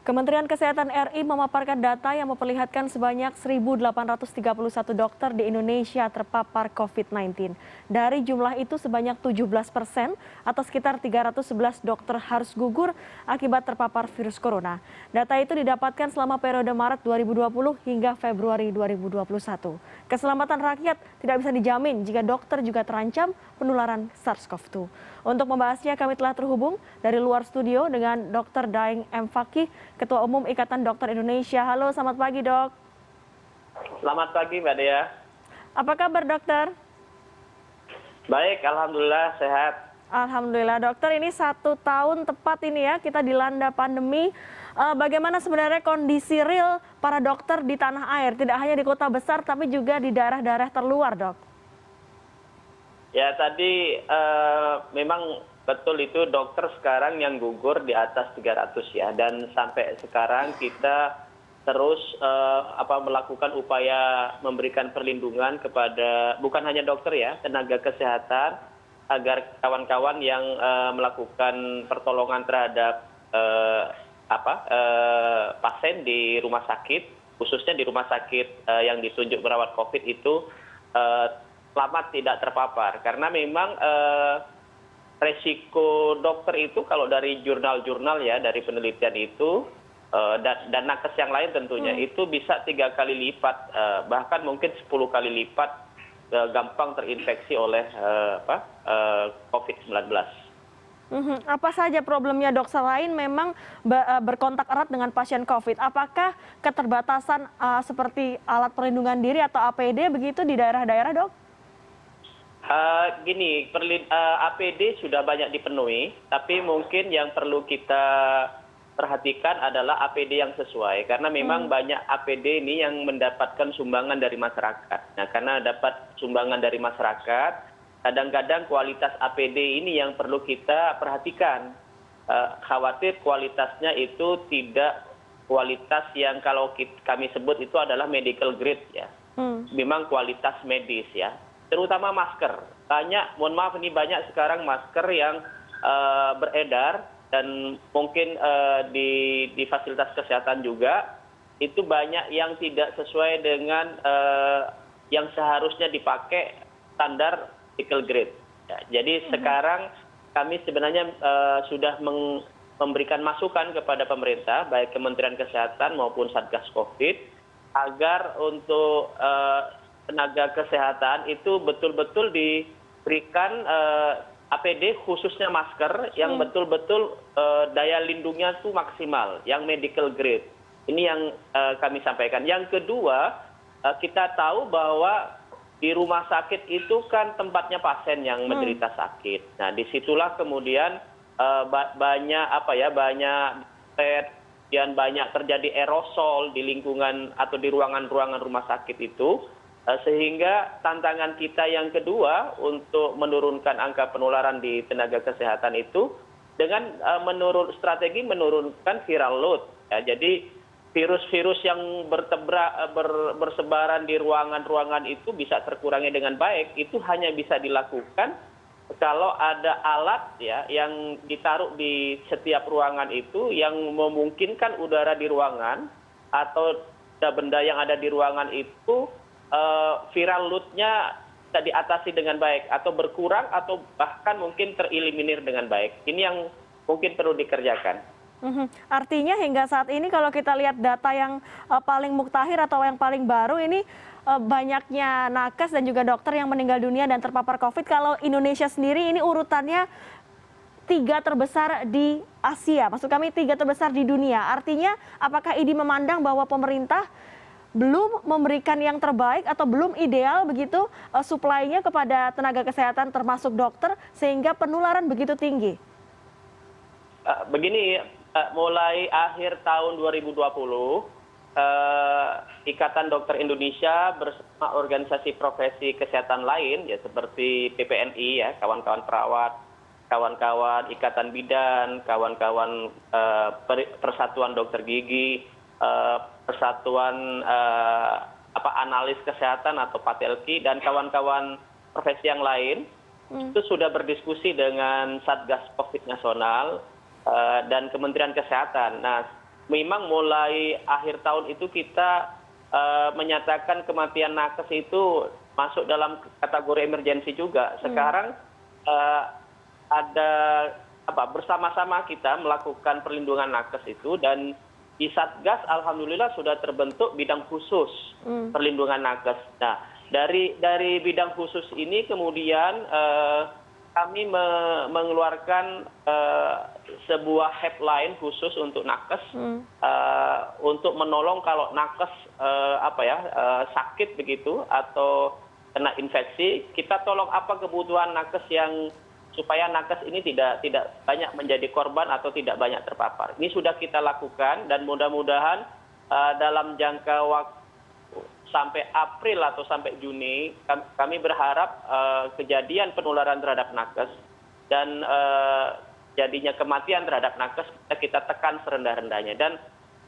Kementerian Kesehatan RI memaparkan data yang memperlihatkan sebanyak 1.831 dokter di Indonesia terpapar COVID-19. Dari jumlah itu sebanyak 17% atau sekitar 311 dokter harus gugur akibat terpapar virus corona. Data itu didapatkan selama periode Maret 2020 hingga Februari 2021. Keselamatan rakyat tidak bisa dijamin jika dokter juga terancam penularan SARS-CoV-2. Untuk membahasnya kami telah terhubung dari luar studio dengan Dr. Daeng M. Fakih, Ketua Umum Ikatan Dokter Indonesia. Halo, selamat pagi, Dok. Selamat pagi, Mbak Dea. Apa kabar, Dokter? Baik, alhamdulillah sehat. Alhamdulillah, Dokter. Ini 1 tahun tepat ini ya kita dilanda pandemi. Bagaimana sebenarnya kondisi real para dokter di tanah air, tidak hanya di kota besar tapi juga di daerah-daerah terluar, Dok? Ya, tadi memang betul itu dokter sekarang yang gugur di atas 300 ya. Dan sampai sekarang kita terus melakukan upaya memberikan perlindungan kepada bukan hanya dokter ya, tenaga kesehatan agar kawan-kawan yang melakukan pertolongan terhadap pasien di rumah sakit, khususnya di rumah sakit yang ditunjuk merawat COVID itu selamat tidak terpapar. Karena memang resiko dokter itu kalau dari jurnal-jurnal ya, dari penelitian itu dan nakes yang lain tentunya itu bisa 3 kali lipat, bahkan mungkin 10 kali lipat gampang terinfeksi oleh COVID-19. Apa saja problemnya, Dok? Selain memang berkontak erat dengan pasien COVID, apakah keterbatasan seperti alat perlindungan diri atau APD begitu di daerah-daerah, Dok? Gini, APD sudah banyak dipenuhi, tapi mungkin yang perlu kita perhatikan adalah APD yang sesuai. Karena memang banyak APD ini yang mendapatkan sumbangan dari masyarakat. Nah, karena dapat sumbangan dari masyarakat, kadang-kadang kualitas APD ini yang perlu kita perhatikan. Khawatir kualitasnya itu tidak kualitas yang kalau kami sebut itu adalah medical grade ya. Memang kualitas medis ya. Terutama masker. Mohon maaf ini banyak sekarang masker yang beredar dan mungkin di fasilitas kesehatan juga itu banyak yang tidak sesuai dengan yang seharusnya dipakai standar medical grade. Ya, jadi sekarang kami sebenarnya sudah memberikan masukan kepada pemerintah, baik Kementerian Kesehatan maupun Satgas COVID, agar untuk tenaga kesehatan itu betul-betul diberikan APD khususnya masker yang betul-betul daya lindungnya itu maksimal, yang medical grade. Ini yang kami sampaikan. Yang kedua, kita tahu bahwa di rumah sakit itu kan tempatnya pasien yang menderita sakit. Nah, disitulah kemudian banyak dan banyak terjadi aerosol di lingkungan atau di ruangan-ruangan rumah sakit itu. Sehingga tantangan kita yang kedua untuk menurunkan angka penularan di tenaga kesehatan itu dengan strategi menurunkan viral load. Ya, jadi virus-virus yang bersebaran di ruangan-ruangan itu bisa terkurangi dengan baik. Itu hanya bisa dilakukan kalau ada alat ya yang ditaruh di setiap ruangan itu yang memungkinkan udara di ruangan atau benda yang ada di ruangan itu viral load-nya bisa diatasi dengan baik atau berkurang atau bahkan mungkin tereliminir dengan baik. Ini yang mungkin perlu dikerjakan. Artinya hingga saat ini kalau kita lihat data yang paling muktakhir atau yang paling baru ini banyaknya nakes dan juga dokter yang meninggal dunia dan terpapar COVID. Kalau Indonesia sendiri ini urutannya 3 terbesar di Asia, maksud kami 3 terbesar di dunia. Artinya apakah IDI memandang bahwa pemerintah belum memberikan yang terbaik atau belum ideal begitu suplainya kepada tenaga kesehatan termasuk dokter sehingga penularan begitu tinggi? Begini, mulai akhir tahun 2020, Ikatan Dokter Indonesia bersama organisasi profesi kesehatan lain ya seperti PPNI ya, kawan-kawan perawat, kawan-kawan Ikatan Bidan, kawan-kawan Persatuan Dokter Gigi, Persatuan Analis Kesehatan atau PATELKI dan kawan-kawan profesi yang lain itu sudah berdiskusi dengan Satgas COVID Nasional dan Kementerian Kesehatan. Nah, memang mulai akhir tahun itu kita menyatakan kematian nakes itu masuk dalam kategori emergensi juga. Sekarang ada bersama-sama kita melakukan perlindungan nakes itu, dan di Satgas alhamdulillah sudah terbentuk bidang khusus perlindungan nakes. Nah, dari bidang khusus ini kemudian kami mengeluarkan sebuah headline khusus untuk nakes untuk menolong kalau nakes sakit begitu atau kena infeksi, kita tolong apa kebutuhan nakes yang supaya nakes ini tidak banyak menjadi korban atau tidak banyak terpapar. Ini sudah kita lakukan, dan mudah-mudahan dalam jangka waktu sampai April atau sampai Juni, kami berharap kejadian penularan terhadap nakes dan jadinya kematian terhadap nakes kita tekan serendah-rendahnya. Dan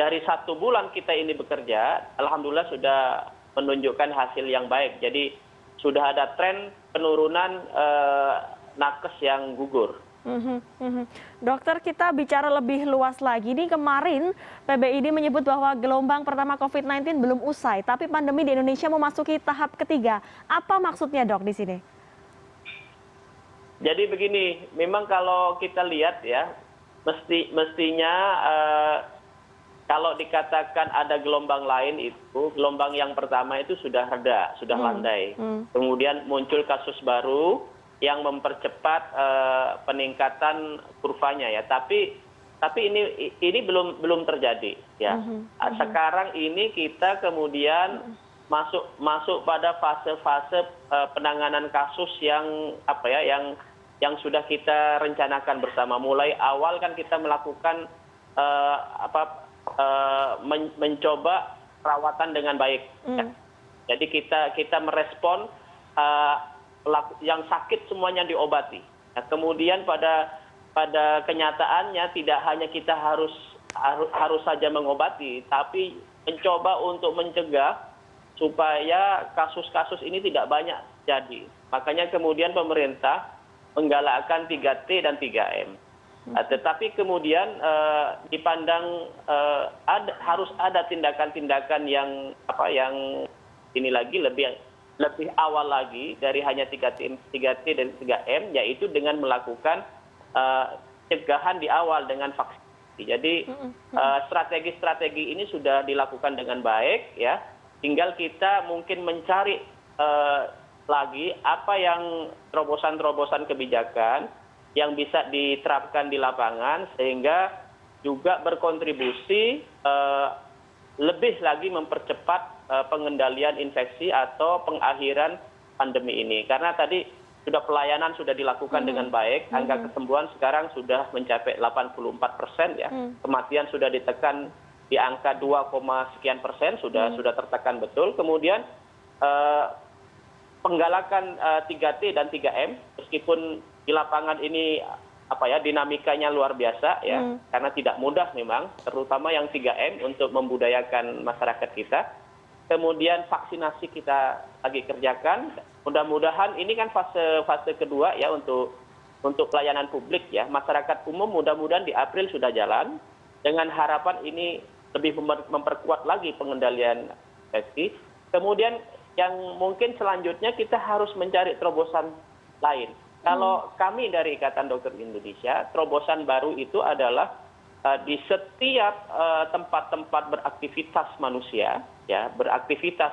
dari 1 bulan kita ini bekerja, alhamdulillah sudah menunjukkan hasil yang baik. Jadi sudah ada tren penurunan nakes yang gugur. Dokter, kita bicara lebih luas lagi. Ini kemarin PBID menyebut bahwa gelombang pertama COVID-19 belum usai, tapi pandemi di Indonesia memasuki tahap ketiga. Apa maksudnya, Dok, di sini? Jadi begini, memang kalau kita lihat ya, mestinya kalau dikatakan ada gelombang lain itu, gelombang yang pertama itu sudah reda, sudah landai. Kemudian muncul kasus baru yang mempercepat peningkatan kurvanya ya. Tapi ini belum terjadi ya. Sekarang ini kita kemudian masuk pada fase-fase penanganan kasus yang yang sudah kita rencanakan bersama. Mulai awal kan kita melakukan mencoba perawatan dengan baik. Ya. Jadi kita merespon yang sakit semuanya diobati. Nah, kemudian pada kenyataannya tidak hanya kita harus saja mengobati, tapi mencoba untuk mencegah supaya kasus-kasus ini tidak banyak jadi. Makanya kemudian pemerintah menggalakkan 3T dan 3M. Tetapi kemudian dipandang harus ada tindakan-tindakan yang ini lagi lebih awal lagi dari hanya 3T dan 3M, yaitu dengan melakukan pencegahan di awal dengan vaksinasi. Jadi strategi-strategi ini sudah dilakukan dengan baik ya. Tinggal kita mungkin mencari lagi apa yang terobosan-terobosan kebijakan yang bisa diterapkan di lapangan sehingga juga berkontribusi lebih lagi mempercepat pengendalian infeksi atau pengakhiran pandemi ini. Karena tadi pelayanan sudah dilakukan dengan baik, angka kesembuhan sekarang sudah mencapai 84% ya. Kematian sudah ditekan di angka 2, sekian persen, sudah tertekan betul. Kemudian penggalakan 3T dan 3M, meskipun di lapangan ini dinamikanya luar biasa ya, karena tidak mudah memang, terutama yang 3M untuk membudayakan masyarakat kita. Kemudian vaksinasi kita lagi kerjakan. Mudah-mudahan ini kan fase kedua ya untuk pelayanan publik ya. Masyarakat umum mudah-mudahan di April sudah jalan, dengan harapan ini lebih memperkuat lagi pengendalian infeksi. Kemudian yang mungkin selanjutnya kita harus mencari terobosan lain. Kalau kami dari Ikatan Dokter Indonesia, terobosan baru itu adalah di setiap tempat-tempat beraktivitas manusia, ya, beraktivitas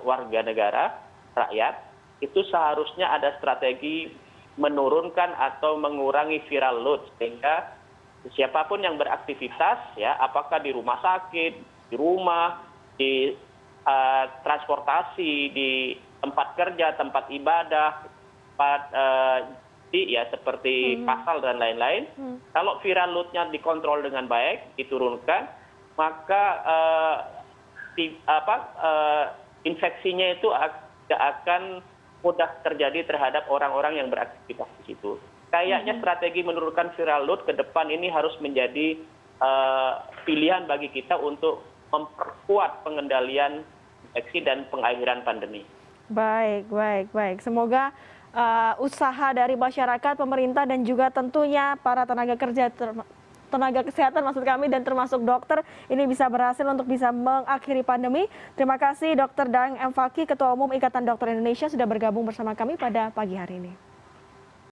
warga negara, rakyat, itu seharusnya ada strategi menurunkan atau mengurangi viral load, sehingga siapapun yang beraktivitas, ya, apakah di rumah sakit, di rumah, di transportasi, di tempat kerja, tempat ibadah, ya seperti pasal dan lain-lain, kalau viral load-nya dikontrol dengan baik, diturunkan, maka infeksinya itu tidak akan mudah terjadi terhadap orang-orang yang beraktivitas di situ. Kayaknya strategi menurunkan viral load ke depan ini harus menjadi pilihan bagi kita untuk memperkuat pengendalian infeksi dan pengakhiran pandemi. Baik. Semoga usaha dari masyarakat, pemerintah, dan juga tentunya para tenaga kerja tenaga kesehatan maksud kami dan termasuk dokter ini bisa berhasil untuk bisa mengakhiri pandemi. Terima kasih Dr. Daeng M. Fakih, Ketua Umum Ikatan Dokter Indonesia sudah bergabung bersama kami pada pagi hari ini.